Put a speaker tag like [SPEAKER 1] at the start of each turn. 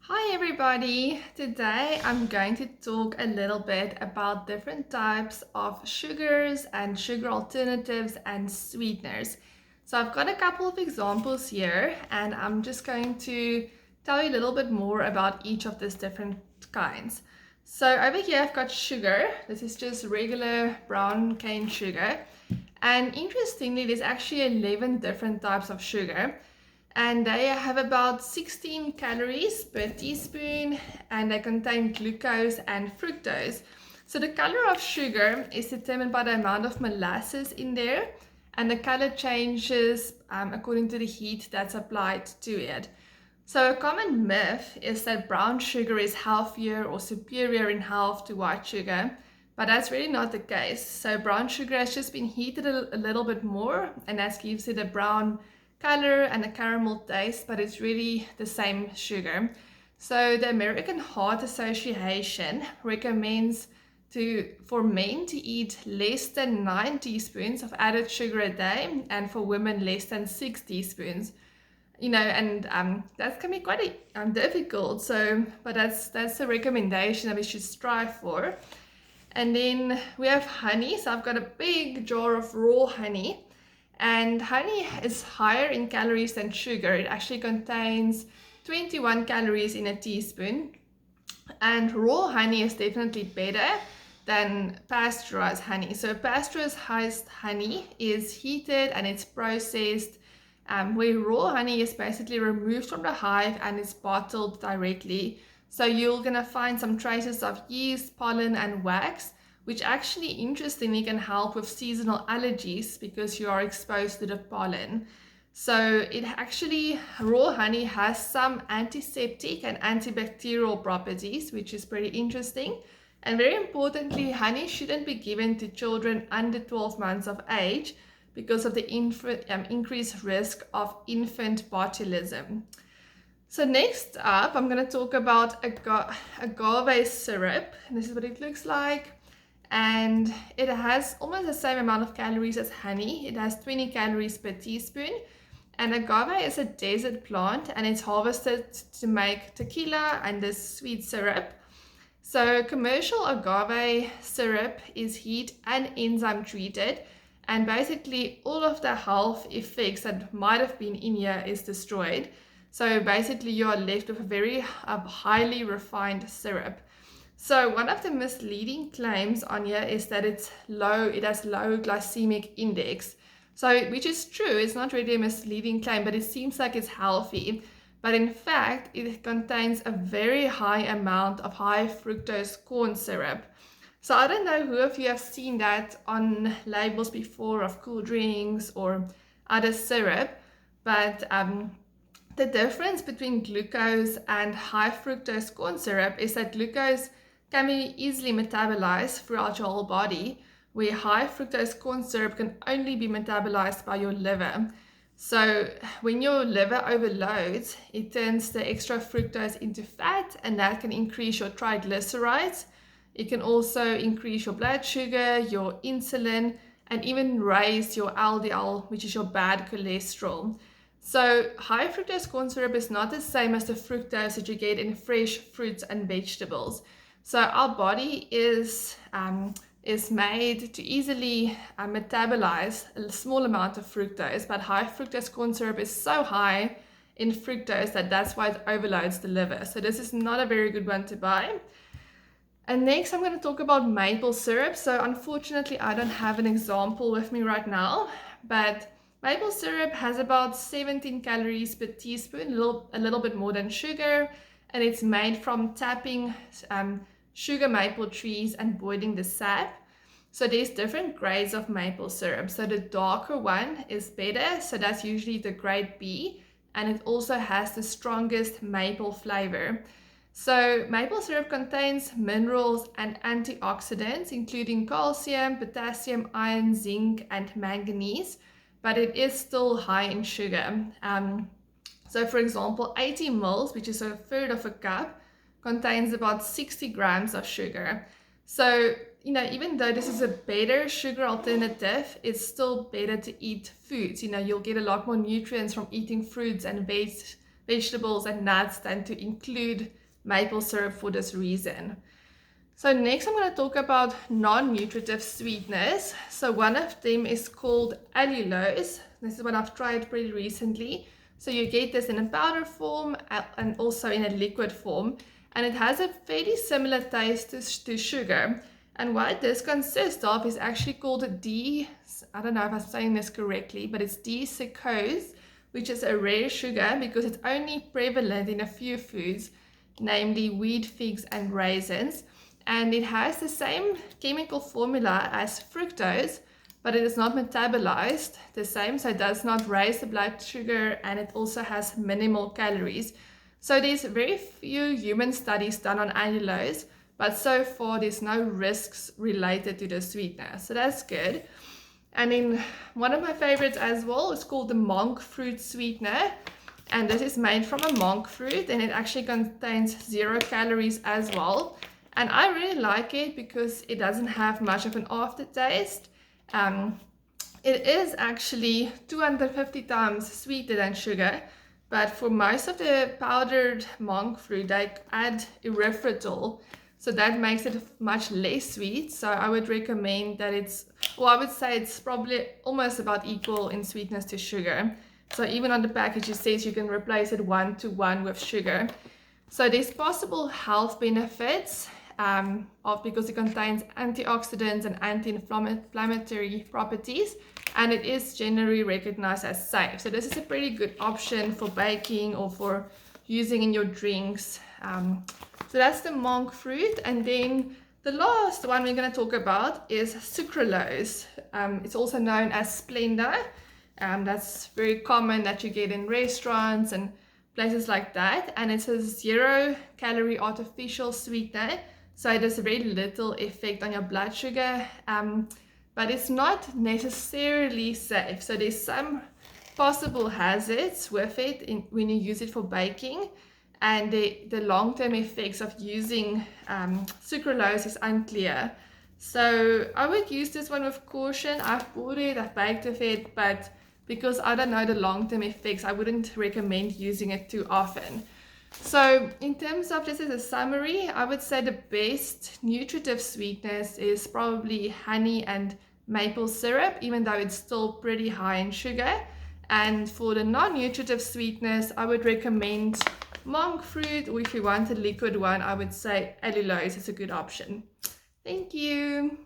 [SPEAKER 1] Hi everybody! Today I'm going to talk a little bit about different types of sugars and sugar alternatives and sweeteners. So I've got a couple of examples here and I'm just going to tell you a little bit more about each of these different kinds. So over here I've got sugar. This is just regular brown cane sugar. And interestingly, there's actually 11 different types of sugar. And they have about 16 calories per teaspoon and they contain glucose and fructose. So the color of sugar is determined by the amount of molasses in there, and the color changes according to the heat that's applied to it. So a common myth is that brown sugar is healthier or superior in health to white sugar, but that's really not the case. So brown sugar has just been heated a little bit more, and that gives it a brown color and a caramel taste, but it's really the same sugar. So the American Heart Association recommends for men to eat less than 9 teaspoons of added sugar a day, and for women less than 6 teaspoons. And that can be quite difficult. But that's a recommendation that we should strive for. And then we have honey. So I've got a big jar of raw honey. And honey is higher in calories than sugar. It actually contains 21 calories in a teaspoon. And raw honey is definitely better than pasteurized honey. So pasteurized honey is heated and it's processed, where raw honey is basically removed from the hive and is bottled directly. So you're gonna find some traces of yeast, pollen, and wax, which actually interestingly can help with seasonal allergies because you are exposed to the pollen. So raw honey has some antiseptic and antibacterial properties, which is pretty interesting. And very importantly, honey shouldn't be given to children under 12 months of age because of the increased risk of infant botulism. So next up, I'm going to talk about agave syrup. And this is what it looks like. And it has almost the same amount of calories as honey. It has 20 calories per teaspoon. And agave is a desert plant and it's harvested to make tequila and this sweet syrup. So commercial agave syrup is heat and enzyme treated, and basically all of the health effects that might have been in here is destroyed. So basically you are left with a very highly refined syrup. So one of the misleading claims on here is that it has low glycemic index. So, which is true, it's not really a misleading claim, but it seems like it's healthy. But in fact, it contains a very high amount of high fructose corn syrup. So I don't know who of you have seen that on labels before of cool drinks or other syrup, but the difference between glucose and high fructose corn syrup is that glucose can be easily metabolized throughout your whole body, where high fructose corn syrup can only be metabolized by your liver. So when your liver overloads, it turns the extra fructose into fat, and that can increase your triglycerides. It can also increase your blood sugar, your insulin, and even raise your LDL, which is your bad cholesterol. So high fructose corn syrup is not the same as the fructose that you get in fresh fruits and vegetables. So our body is made to easily metabolize a small amount of fructose, but high fructose corn syrup is so high in fructose that's why it overloads the liver. So this is not a very good one to buy. And next I'm going to talk about maple syrup. So unfortunately I don't have an example with me right now, but maple syrup has about 17 calories per teaspoon, a little bit more than sugar, and it's made from tapping sugar maple trees and boiling the sap. So there's different grades of maple syrup. So the darker one is better, so that's usually the grade B, and it also has the strongest maple flavor. So maple syrup contains minerals and antioxidants, including calcium, potassium, iron, zinc, and manganese, but it is still high in sugar. So for example, 80 mils, which is a third of a cup, contains about 60 grams of sugar. So, even though this is a better sugar alternative, it's still better to eat foods. You'll get a lot more nutrients from eating fruits and vegetables and nuts than to include maple syrup for this reason. So next I'm going to talk about non-nutritive sweeteners. So one of them is called allulose. This is what I've tried pretty recently. So you get this in a powder form and also in a liquid form. And it has a fairly similar taste to sugar. And what this consists of is actually called I don't know if I'm saying this correctly, but it's D-sucralose, which is a rare sugar because it's only prevalent in a few foods, namely wheat, figs, and raisins. And it has the same chemical formula as fructose, but it is not metabolized the same, so it does not raise the blood sugar, and it also has minimal calories. So there's very few human studies done on allulose, but so far there's no risks related to the sweetener, so that's good. And then one of my favorites as well is called the monk fruit sweetener, and this is made from a monk fruit, and it actually contains 0 calories as well. And I really like it because it doesn't have much of an aftertaste. It is actually 250 times sweeter than sugar, but for most of the powdered monk fruit, they add erythritol, so that makes it much less sweet. So I would recommend that I would say it's probably almost about equal in sweetness to sugar. So even on the package it says you can replace it 1-to-1 with sugar. So there's possible health benefits because it contains antioxidants and anti-inflammatory properties, and it is generally recognized as safe. So this is a pretty good option for baking or for using in your drinks. So that's the monk fruit. And then the last one we're going to talk about is sucralose. It's also known as Splenda. That's very common that you get in restaurants and places like that. And it's a 0-calorie artificial sweetener. So it has very little effect on your blood sugar, but it's not necessarily safe. So there's some possible hazards with it when you use it for baking, and the long-term effects of using sucralose is unclear. So I would use this one with caution. I've bought it, I've baked with it, but because I don't know the long-term effects, I wouldn't recommend using it too often. So in terms of just as a summary, I would say the best nutritive sweetness is probably honey and maple syrup, even though it's still pretty high in sugar. And for the non-nutritive sweetness, I would recommend monk fruit, or if you want a liquid one, I would say allulose is a good option. Thank you.